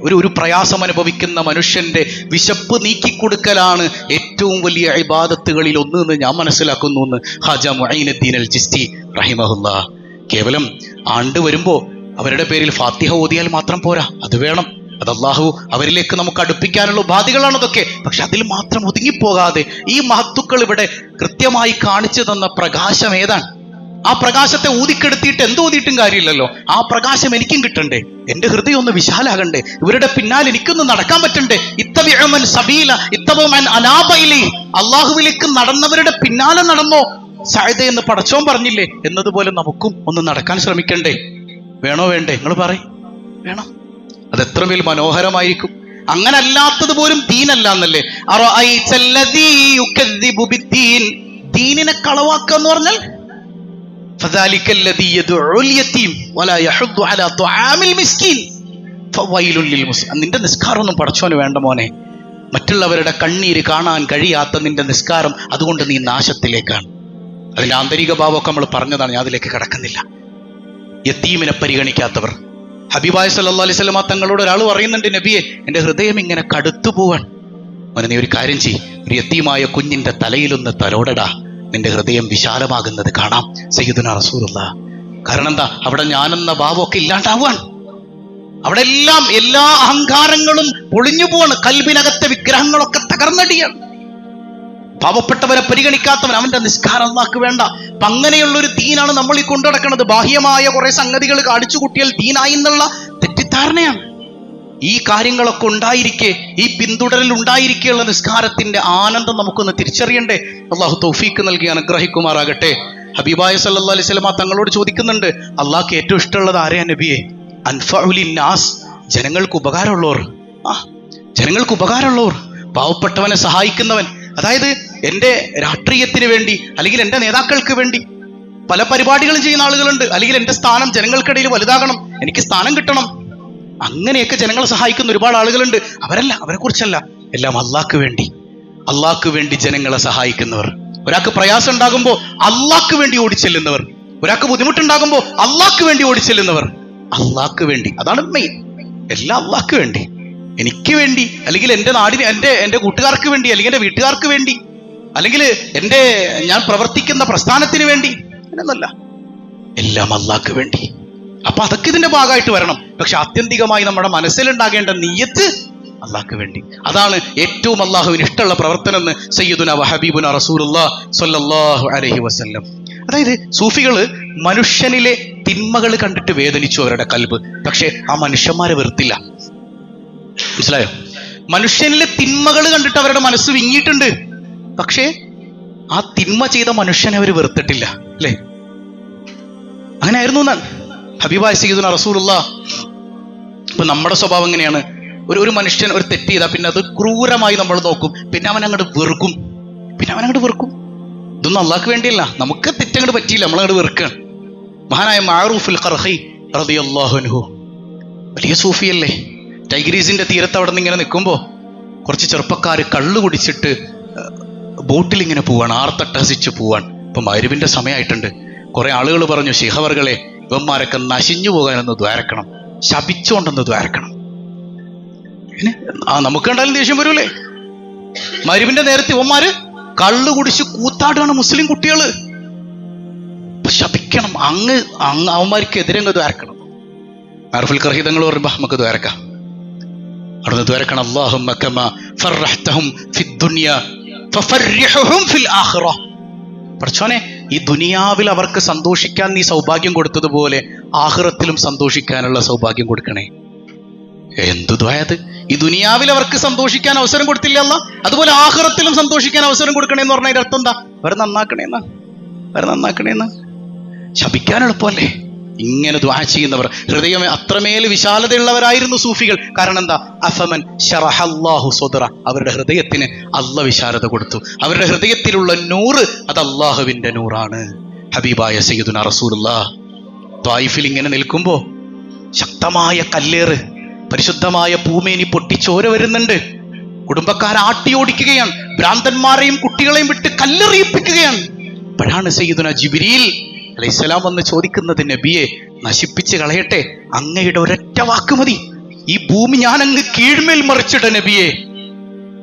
ഒരു പ്രയാസം അനുഭവിക്കുന്ന മനുഷ്യന്റെ വിശപ്പ് നീക്കിക്കൊടുക്കലാണ് ഏറ്റവും വലിയ ഇബാദത്തുകളിൽ ഒന്ന് എന്ന് ഞാൻ മനസ്സിലാക്കുന്നു എന്ന് ഖാജ മുഈനുദ്ദീൻ അൽ ചിസ്തി റഹിമഹുല്ലാ. കേവലം ആണ്ട് വരുമ്പോ അവരുടെ പേരിൽ ഫാത്തിഹ ഓതിയാൽ മാത്രം പോരാ, അത് വേണം. അത് അല്ലാഹു അവരിലേക്ക് നമുക്ക് അടുപ്പിക്കാനുള്ള ഉപാധികളാണ് അതൊക്കെ. പക്ഷെ അതിൽ മാത്രം ഒതുങ്ങിപ്പോകാതെ ഈ മഹത്തുക്കൾ ഇവിടെ കൃത്യമായി കാണിച്ചു തന്ന പ്രകാശം ഏതാണ്? ആ പ്രകാശത്തെ ഊതിക്കെടുത്തിയിട്ട് എന്തോതിയിട്ടും കാര്യമില്ലല്ലോ. ആ പ്രകാശം എനിക്കും കിട്ടണ്ടേ, എന്റെ ഹൃദയം ഒന്ന് വിശാലാകണ്ടേ, ഇവരുടെ പിന്നാലെ എനിക്കൊന്ന് നടക്കാൻ പറ്റണ്ടേ. ഇത്തബിഉ മൻ സബീല ഇത്തബിഉ മൻ അനാബ ഇലൈഹി. അല്ലാഹുവിലേക്ക് നടന്നവരുടെ പിന്നാലെ നടന്നോ സഅദ എന്ന് പടച്ചോൻ പറഞ്ഞില്ലേ, എന്നതുപോലെ നമുക്കും ഒന്ന് നടക്കാൻ ശ്രമിക്കണ്ടേ? വേണോ വേണ്ടേ? നിങ്ങൾ പറയും. വേണം. അത് എത്ര മേൽ മനോഹരമായിരിക്കും. അങ്ങനെ അല്ലാത്തത് പോലും ദീനല്ല എന്നല്ലേ. അറഅയ്തല്ലദീ യുകദ്ദിബു ബിദ്ദീൻ. ദീനിനെ കളവാക്കുക എന്ന് പറഞ്ഞാൽ ഫദാലിക്കല്ലദീ യദ്ഉൽ യതീം വലാ യഹുദ്ദു അലാ തുആമിൽ മിസ്കീൻ ഫവൈലുൽ ലിൽ മുസ്ലിം. നിന്റെ നിസ്കാരമൊന്നും പടച്ചോന് വേണ്ട മോനെ. മറ്റുള്ളവരുടെ കണ്ണീര് കാണാൻ കഴിയാത്ത നിന്റെ നിസ്കാരം, അതുകൊണ്ട് നീ നാശത്തിലേക്കാണ്. അതിന്റെ ആന്തരിക ഭാവമൊക്കെ നമ്മൾ പറഞ്ഞതാണ്, ഞാൻ അതിലേക്ക് കടക്കുന്നില്ല. യതീമിനെ പരിഗണിക്കാത്തവർ. ഹബീബായ സല്ലല്ലാഹു അലൈഹി വസല്ലമ തങ്ങളോട് ഒരാൾ പറയുന്നുണ്ട്, നബിയെ എൻ്റെ ഹൃദയം ഇങ്ങനെ കടുത്തു പോവാൻ. അവനെ നീ ഒരു കാര്യം ചെയ്യ്, ഒരു യതീമായ കുഞ്ഞിന്റെ തലയിലൊന്ന് തലോടടാ, നിന്റെ ഹൃദയം വിശാലമാകുന്നത് കാണാം. സയ്യിദുനാ റസൂലുള്ളാഹ്. കാരണം എന്താ? അവിടെ ഞാനെന്ന ഭാവമൊക്കെ ഇല്ലാണ്ടാവാൻ. അവിടെ എല്ലാം എല്ലാ അഹങ്കാരങ്ങളും പൊളിഞ്ഞു പോവാണ്. കൽബിനകത്തെ വിഗ്രഹങ്ങളൊക്കെ തകർന്നടിയാണ്. പാവപ്പെട്ടവരെ പരിഗണിക്കാത്തവൻ, അവന്റെ നിസ്കാരം അല്ലാഹ്ക്ക് വേണ്ട. അപ്പൊ അങ്ങനെയുള്ളൊരു ദീനാണ് നമ്മൾ ഈ കൊണ്ടു നടക്കുന്നത്. ബാഹ്യമായ കുറെ സംഗതികൾ കാണിച്ചു കൂട്ടിയാൽ ദീനായി എന്നുള്ള തെറ്റിദ്ധാരണയാണ്. ഈ കാര്യങ്ങളൊക്കെ ഉണ്ടായിരിക്കെ, ഈ പിന്തുടരൽ ഉണ്ടായിരിക്കെയുള്ള നിസ്കാരത്തിന്റെ ആനന്ദം നമുക്കൊന്ന് തിരിച്ചറിയണ്ടേ? അള്ളാഹു തൗഫീക്ക് നൽകി അനുഗ്രഹിക്കുമാറാകട്ടെ. ഹബീബായ സല്ലല്ലാഹു അലൈഹി വസല്ലമ തങ്ങളോട് ചോദിക്കുന്നുണ്ട്, അള്ളാഹ്ക്ക് ഏറ്റവും ഇഷ്ടമുള്ളത് ആരെയാ നബിയെ? അൻഫഉലിൻ നാസ്. ജനങ്ങൾക്ക് ഉപകാരമുള്ളവർ. ജനങ്ങൾക്ക് ഉപകാരമുള്ളവർ, പാവപ്പെട്ടവനെ സഹായിക്കുന്നവൻ. അതായത് എൻ്റെ രാഷ്ട്രീയത്തിന് വേണ്ടി അല്ലെങ്കിൽ എൻ്റെ നേതാക്കൾക്ക് വേണ്ടി പല പരിപാടികളും ചെയ്യുന്ന ആളുകളുണ്ട്. അല്ലെങ്കിൽ എൻ്റെ സ്ഥാനം ജനങ്ങൾക്കിടയിൽ വലുതാകണം, എനിക്ക് സ്ഥാനം കിട്ടണം, അങ്ങനെയൊക്കെ ജനങ്ങളെ സഹായിക്കുന്ന ഒരുപാട് ആളുകളുണ്ട്. അവരെ കുറിച്ചല്ല, എല്ലാം അള്ളാഹ്ക്ക് വേണ്ടി. അള്ളാഹ്ക്ക് വേണ്ടി ജനങ്ങളെ സഹായിക്കുന്നവർ. ഒരാൾക്ക് പ്രയാസം ഉണ്ടാകുമ്പോൾ അള്ളാഹ്ക്ക് വേണ്ടി ഓടിച്ചെല്ലുന്നവർ. ഒരാൾക്ക് ബുദ്ധിമുട്ടുണ്ടാകുമ്പോൾ അള്ളാഹ്ക്ക് വേണ്ടി ഓടിച്ചെല്ലുന്നവർ. അള്ളാഹ്ക്ക് വേണ്ടി, അതാണ് മെയിൻ. എല്ലാം അള്ളാഹ്ക്ക് വേണ്ടി, എനിക്ക് വേണ്ടി, അല്ലെങ്കിൽ എൻ്റെ നാടിന്, എൻ്റെ കൂട്ടുകാർക്ക് വേണ്ടി, അല്ലെങ്കിൽ എൻ്റെ വീട്ടുകാർക്ക് വേണ്ടി, അല്ലെങ്കിൽ ഞാൻ പ്രവർത്തിക്കുന്ന പ്രസ്ഥാനത്തിന് വേണ്ടി, എന്നല്ല, എല്ലാം അള്ളാഹ്ക്ക് വേണ്ടി. അപ്പൊ അതൊക്കെ ഇതിന്റെ ഭാഗമായിട്ട് വരണം. പക്ഷെ ആത്യന്തികമായി നമ്മുടെ മനസ്സിലുണ്ടാകേണ്ട നിയ്യത്ത് അള്ളാഹ്ക്ക് വേണ്ടി. അതാണ് ഏറ്റവും അള്ളാഹുവിന് ഇഷ്ടമുള്ള പ്രവർത്തനം എന്ന് സയ്യിദുനാ വഹബീബുനാ റസൂലുള്ളാഹി സ്വല്ലല്ലാഹു അലൈഹി വസല്ലം. അതായത് സൂഫികള് മനുഷ്യനിലെ തിന്മകൾ കണ്ടിട്ട് വേദനിച്ചു അവരുടെ കൽബ്. പക്ഷെ ആ മനുഷ്യന്മാരെ വെറുത്തില്ല. മനസ്സിലായോ? മനുഷ്യനിലെ തിന്മകൾ കണ്ടിട്ട് അവരുടെ മനസ്സ് വിങ്ങിയിട്ടുണ്ട്. പക്ഷേ ആ തിന്മ ചെയ്ത മനുഷ്യനെ അവർ വെറുത്തിട്ടില്ല. അല്ലേ? അങ്ങനെ ആയിരുന്നു എന്നാണ് ഹബീബായ സയ്യിദുനാ റസൂലുള്ളാഹി. ഇപ്പൊ നമ്മുടെ സ്വഭാവം എങ്ങനെയാണ്? ഒരു മനുഷ്യൻ ഒരു തെറ്റ് ചെയ്താൽ പിന്നെ അത് ക്രൂരമായി നമ്മൾ നോക്കും, പിന്നെ അവൻ അങ്ങോട്ട് വെറുക്കും. ഇതൊന്നും അള്ളാഹ്ക്ക് വേണ്ടിയല്ല, നമുക്ക് തെറ്റങ്ങോട്ട് പറ്റിയില്ല, നമ്മളങ്ങോട്ട് വെറുക്കുകയാണ്. മഹാനായ മഅറൂഫുൽ ഖർഖി റളിയല്ലാഹു അൻഹു വലിയ സൂഫിയല്ലേ. ടൈഗ്രീസിന്റെ തീരത്ത് അവിടെ നിന്ന് ഇങ്ങനെ നിൽക്കുമ്പോൾ കുറച്ച് ചെറുപ്പക്കാർ കള്ളു കുടിച്ചിട്ട് ബോട്ടിൽ ഇങ്ങനെ പോവാണ്, ആർത്തട്ടഹസിച്ച് പോവാൻ. ഇപ്പൊ മഗ്‌രിബിന്റെ സമയമായിട്ടുണ്ട്. കുറെ ആളുകൾ പറഞ്ഞു, ശിഹവർകളെ, ഇവന്മാരൊക്കെ നശിഞ്ഞു പോകാനൊന്ന് ദ്വാരക്കണം, ശപിച്ചുകൊണ്ടൊന്ന് ദ്വാരക്കണം. നമുക്ക് കണ്ടാലും ദേഷ്യം വരൂലേ? മഗ്‌രിബിന്റെ നേരത്തെ ഇവന്മാര് കള്ളു കുടിച്ച് കൂത്താടാണ് മുസ്ലിം കുട്ടികള്. ശപിക്കണം, അങ്ങ് അവന്മാർക്ക് എതിരങ്ങ് ദ്വാരക്കണം. മഅറൂഫുൽ ഖർഖി തങ്ങൾ പറയുമ്പോ നമുക്ക് ദ്വാരക്കാം. അവിടുന്ന് ദ്വാരക്കണം, അല്ലാഹുമ്മ കമാ ഫർറഹ്തഹും ഫിദ്ദുനിയ ഫഫർരിഹുഹും ഫിൽ ആഖിറ. പടച്ചോനെ, ഈ ദുനിയാവിൽ അവർക്ക് സന്തോഷിക്കാൻ നീ സൗഭാഗ്യം കൊടുത്തതുപോലെ ആഖിറത്തിലും സന്തോഷിക്കാനുള്ള സൗഭാഗ്യം കൊടുക്കണേ. എന്തു ദ്വായത്! ഈ ദുനിയാവിൽ അവർക്ക് സന്തോഷിക്കാൻ അവസരം കൊടുത്തില്ല അല്ലാഹ്, അതുപോലെ ആഖിറത്തിലും സന്തോഷിക്കാൻ അവസരം കൊടുക്കണേന്ന് പറഞ്ഞതിന്റെ അർത്ഥം എന്താ? അവരെ നന്നാക്കണേന്ന്. ശപിക്കാൻ എളുപ്പമല്ലേ? ഇങ്ങനെ ദുആ ചെയ്യുന്നവർ ഹൃദയം അത്രമേൽ വിശാലതയുള്ളവരായിരുന്നു സൂഫികൾ. കാരണം എന്താ? അഫമൻ ശറഹല്ലാഹു സദറ. അവരുടെ ഹൃദയത്തിന് അല്ലാഹ് വിശാലത കൊടുത്തു. അവരുടെ ഹൃദയത്തിലുള്ള നൂറ് അത് അല്ലാഹുവിന്റെ നൂറാണ്. ഹബീബായ സയ്യിദുനാ റസൂലുള്ളാഹി ത്വായിഫിൽ ഇങ്ങനെ നിൽക്കുമ്പോ ശക്തമായ കല്ലേറ്, പരിശുദ്ധമായ പൂമേനി പൊട്ടിച്ചോര വരുന്നുണ്ട്. കുടുംബക്കാരെ ആട്ടിയോടിക്കുകയാണ്, ഭ്രാന്തന്മാരെയും കുട്ടികളെയും വിട്ട് കല്ലെറിയിപ്പിക്കുകയാണ്. അപ്പോഴാണ് സയ്യിദുന ജിബ്രീൽ അലൈഹിസ്സലാം വന്ന് ചോദിക്കുന്നത്, നബിയെ, നശിപ്പിച്ച് കളയട്ടെ, അങ്ങയുടെ ഒരൊറ്റ വാക്ക് മതി, ഈ ഭൂമി ഞാൻ അങ്ങ് കീഴ്മേൽ മറിച്ചിട നബിയെ.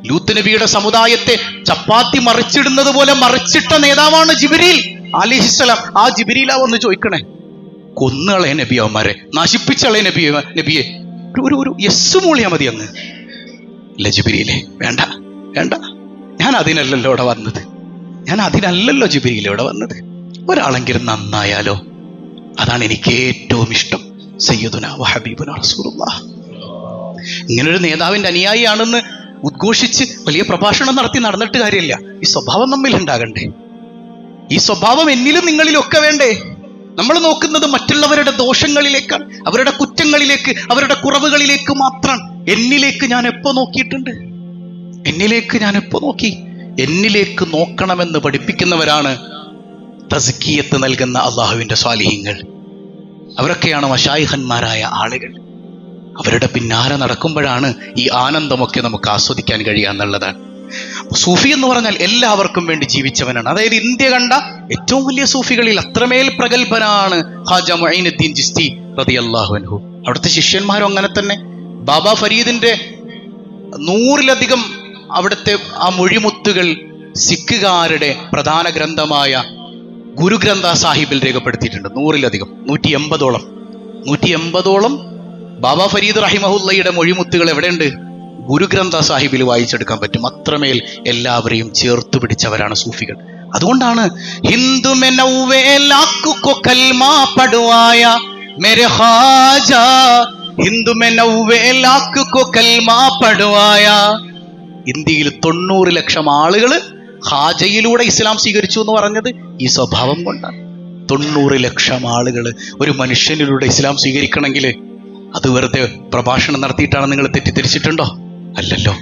ലൂത്ത് നബിയുടെ സമുദായത്തെ ചപ്പാത്തി മറിച്ചിടുന്നത് പോലെ മറിച്ചിട്ട നേതാവാണ് ജിബ്രീൽ അലൈഹിസ്സലാം. ആ ജിബ്രീലാ വന്ന് ചോദിക്കണേ, കൊന്നുകളെ നബി, അവന്മാരെ നശിപ്പിച്ചളെ നബിയെ, ഒരു യെസ് മൂളിയാ മതി അങ്ങ്. ഇല്ല ജിബ്രീലേ, വേണ്ട വേണ്ട, ഞാൻ അതിനല്ലല്ലോ ഇവിടെ വന്നത്, ജിബ്രീൽ ഇവിടെ വന്നത്. ഒരാളെങ്കിലും നന്നായാലോ, അതാണ് എനിക്ക് ഏറ്റവും ഇഷ്ടം. സയ്യിദുന വഹബീബുന റസൂലുള്ളാഹ്. ഇങ്ങനൊരു നേതാവിന്റെ അനുയായിയാണെന്ന് ഉദ്ഘോഷിച്ച് വലിയ പ്രഭാഷണം നടന്നിട്ട് കാര്യമില്ല. ഈ സ്വഭാവം നമ്മിൽ ഉണ്ടാകണ്ടേ? ഈ സ്വഭാവം എന്നിലും നിങ്ങളിലും ഒക്കെ വേണ്ടേ? നമ്മൾ നോക്കുന്നത് മറ്റുള്ളവരുടെ ദോഷങ്ങളിലേക്കാണ്, അവരുടെ കുറ്റങ്ങളിലേക്ക്, അവരുടെ കുറവുകളിലേക്ക് മാത്രം. എന്നിലേക്ക് ഞാൻ എപ്പോ നോക്കിയിട്ടുണ്ട്? എന്നിലേക്ക് നോക്കണമെന്ന് പഠിപ്പിക്കുന്നവരാണ് തസ്കിയത്ത് നൽകുന്ന അള്ളാഹുവിന്റെ സ്വാലിഹീങ്ങൾ. അവരൊക്കെയാണ് മശായിഖന്മാരായ ആളുകൾ. അവരുടെ പിന്നാലെ നടക്കുമ്പോഴാണ് ഈ ആനന്ദമൊക്കെ നമുക്ക് ആസ്വദിക്കാൻ കഴിയുക എന്നുള്ളതാണ്. സൂഫി എന്ന് പറഞ്ഞാൽ എല്ലാവർക്കും വേണ്ടി ജീവിച്ചവനാണ്. അതായത് ഇന്ത്യ കണ്ട ഏറ്റവും വലിയ സൂഫികളിൽ അത്രമേൽ പ്രഗത്ഭനാണ് ഖാജ മുഈനുദ്ദീൻ ചിസ്തി റളിയല്ലാഹു അൻഹു. അവിടുത്തെ ശിഷ്യന്മാരും അങ്ങനെ തന്നെ. ബാബ ഫരീദിന്റെ 100-ലധികം അവിടുത്തെ ആ മൊഴിമുത്തുകൾ സിഖുകാരുടെ പ്രധാന ഗ്രന്ഥമായ ഗുരുഗ്രന്ഥ സാഹിബിൽ രേഖപ്പെടുത്തിയിട്ടുണ്ട്. 100-ലധികം, 180ഓളം ബാബ ഫരീദ് റഹിമഹുല്ലയുടെ മൊഴിമുത്തുകൾ എവിടെയുണ്ട്? ഗുരുഗ്രന്ഥ സാഹിബിൽ വായിച്ചെടുക്കാൻ പറ്റും. അത്രമേൽ എല്ലാവരെയും ചേർത്ത് പിടിച്ചവരാണ് സൂഫികൾ. അതുകൊണ്ടാണ് ഹിന്ദു മെ നൗവേ ലാഖ് കോ കൽമാ പഠവായ മേരെ ഖാജ, ഹിന്ദു മെ നൗവേ ലാഖ് കോ കൽമാ പഠവായ. ഇന്ത്യയിൽ 90 ലക്ഷം ആളുകൾ ഖാജയിലൂടെ ഇസ്ലാം സ്വീകരിച്ചു എന്ന് പറഞ്ഞത് ഈ സ്വഭാവം കൊണ്ടാണ്. 90 ലക്ഷം ആളുകൾ ഒരു മനുഷ്യനിലൂടെ ഇസ്ലാം സ്വീകരിക്കണമെങ്കിൽ അത് വെറുതെ പ്രഭാഷണം നടത്തിയിട്ടാണ് നിങ്ങൾ തെറ്റിദ്ധരിച്ചിട്ടുണ്ടോ? അല്ലല്ലോ.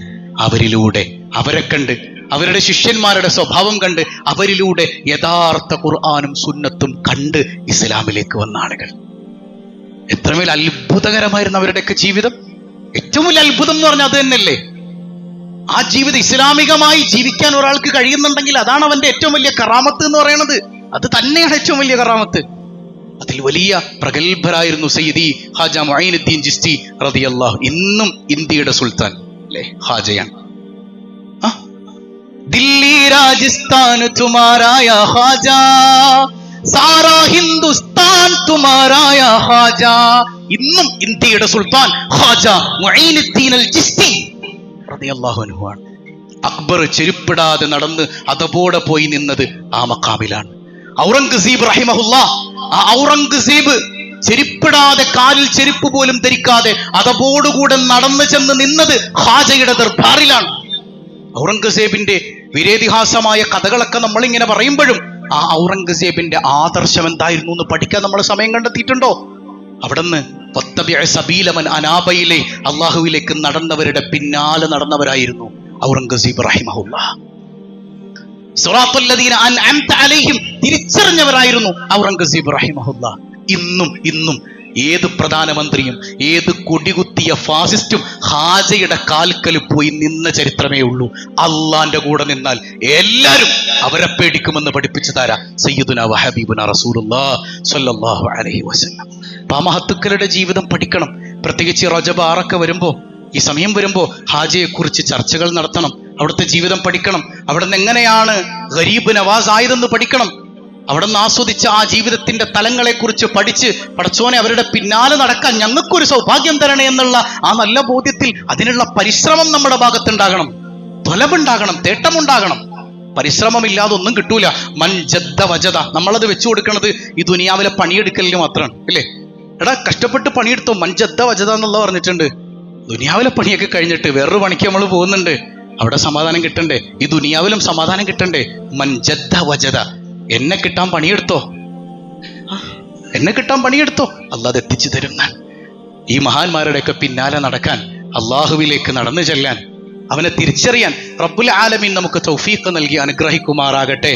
അവരിലൂടെ, അവരെ കണ്ട്, അവരുടെ ശിഷ്യന്മാരുടെ സ്വഭാവം കണ്ട്, അവരിലൂടെ യഥാർത്ഥ ഖുർആനും സുന്നത്തും കണ്ട് ഇസ്ലാമിലേക്ക് വന്ന ആളുകൾ. എത്രമേൽ അത്ഭുതകരമായിരുന്നു അവരുടെയൊക്കെ ജീവിതം. ഏറ്റവും വലിയ അത്ഭുതം എന്ന് പറഞ്ഞാൽ അത് തന്നെയല്ലേ. ആ ജീവിതം ഇസ്ലാമികമായി ജീവിക്കാൻ ഒരാൾക്ക് കഴിയുന്നുണ്ടെങ്കിൽ അതാണ് അവന്റെ ഏറ്റവും വലിയ കറാമത്ത് എന്ന് പറയുന്നത്. അത് തന്നെയാണ് ഏറ്റവും വലിയ കറാമത്ത്. അതിൽ വലിയ പ്രഗത്ഭരായിരുന്നു സയ്യിദി ഖാജ മുഈനുദ്ദീൻ ചിസ്തി റളിയല്ലാഹു. ഇന്നും ഇന്ത്യയുടെ സുൽത്താൻ അല്ലേ ഖാജയാണ്. ദില്ലി രാജസ്ഥാൻ തുമാരായ ഖാജ, സാരാ ഹിന്ദുസ്ഥാൻ തുമാരായ ഖാജ. ഇന്നും ഇന്ത്യയുടെ സുൽത്താൻ ഖാജ മുഈനുദ്ദീൻ അൽ ചിസ്തി റളിയല്ലാഹു അൻഹു ആണ്. അക്ബർ ചെരുപ്പിടാതെ നടന്ന് അതപോടെ പോയി നിന്നത് ആ മഖാമിലാണ്. ഔറംഗസീബ് റഹിമഹുല്ലാഹ്, ആ ഔറംഗസീബ് ചെരുപ്പിടാതെ, കാലിൽ ചെരുപ്പ് പോലും ധരിക്കാതെ അതപോടുകൂടെ നടന്നു ചെന്ന് നിന്നത് ഖാജയുടെ ദർബാറിലാണ്. ഔറംഗസേബിന്റെ വീരേതിഹാസമായ കഥകളൊക്കെ നമ്മളിങ്ങനെ പറയുമ്പോഴും ആ ഔറംഗസേബിന്റെ ആദർശം എന്തായിരുന്നു എന്ന് പഠിക്കാൻ നമ്മൾ സമയം കണ്ടെത്തിയിട്ടുണ്ടോ? അവിടുന്ന് സബീലമൻ അനാബയിലെ അള്ളാഹുവിലേക്ക് നടന്നവരുടെ പിന്നാലെ നടന്നവരായിരുന്നു ഔറംഗസീബ് റഹിമഹുല്ലാഹ്. സിറാത്തുല്ലദീന അൻഅംത അലൈഹിം തിരിച്ചറിഞ്ഞവരായിരുന്നു ഔറംഗസീബ് റഹിമഹുല്ലാഹ്. ഇന്നും ഏത് പ്രധാനമന്ത്രിയും ഏത് കൊടികുത്തിയ ഫാസിസ്റ്റും ഖാജയുടെ കാൽക്കൽ പോയി നിന്ന ചരിത്രമേ ഉള്ളൂ. അള്ളാന്റെ കൂടെ നിന്നാൽ എല്ലാവരും അവരെ പേടിക്കുമെന്ന് പഠിപ്പിച്ചു താരാ സയ്യിദുന വഹബീബുന റസൂലുള്ളാഹി സ്വല്ലല്ലാഹു അലൈഹി വസല്ലം. മഹത്തുക്കളുടെ ജീവിതം പഠിക്കണം. പ്രത്യേകിച്ച് റജബ് 6 വരുമ്പോ, ഈ സമയം വരുമ്പോ ഹാജയെ കുറിച്ച് ചർച്ചകൾ നടത്തണം. അവിടുത്തെ ജീവിതം പഠിക്കണം. അവിടുന്ന് എങ്ങനെയാണ് ഗരീബ് നവാസ് ആയതെന്ന് പഠിക്കണം. അവിടുന്ന് ആസ്വദിച്ച ആ ജീവിതത്തിന്റെ തലങ്ങളെ കുറിച്ച് പഠിച്ച്, പടച്ചോനെ അവരുടെ പിന്നാലെ നടക്കാൻ ഞങ്ങൾക്കൊരു സൗഭാഗ്യം തരണേ എന്നുള്ള ആ നല്ല ബോധ്യത്തിൽ അതിനുള്ള പരിശ്രമം നമ്മുടെ ഭാഗത്തുണ്ടാകണം. തൊലബുണ്ടാകണം, തേട്ടമുണ്ടാകണം. പരിശ്രമമില്ലാതെ ഒന്നും കിട്ടൂല. മൻ ജദ്ദ വജദ, നമ്മളത് വെച്ചു കൊടുക്കണത് ഈ ദുനിയാവിലെ പണിയെടുക്കലിന് മാത്രമാണ് അല്ലേ. എടാ, കഷ്ടപ്പെട്ട് പണിയെടുത്തോ, മൻ ജദ്ദ വജദ എന്നുള്ള പറഞ്ഞിട്ടുണ്ട്. ദുനിയാവിലെ പണിയൊക്കെ കഴിഞ്ഞിട്ട് വേറൊരു പണിക്ക് നമ്മൾ പോകുന്നുണ്ട്, അവിടെ സമാധാനം കിട്ടണ്ടേ? ഈ ദുനിയാവിലും സമാധാനം കിട്ടണ്ടേ? മൻ ജദ്ദ വജദ, എന്നെ കിട്ടാൻ പണിയെടുത്തോ, അല്ലാതെ എത്തിച്ചു തരും. ഈ മഹാന്മാരുടെയൊക്കെ പിന്നാലെ നടക്കാൻ, അള്ളാഹുവിലേക്ക് നടന്നു ചെല്ലാൻ, അവനെ തിരിച്ചറിയാൻ റബ്ബുൽ ആലമീൻ നമുക്ക് തൗഫീഖ് നൽകി അനുഗ്രഹിക്കുമാറാകട്ടെ.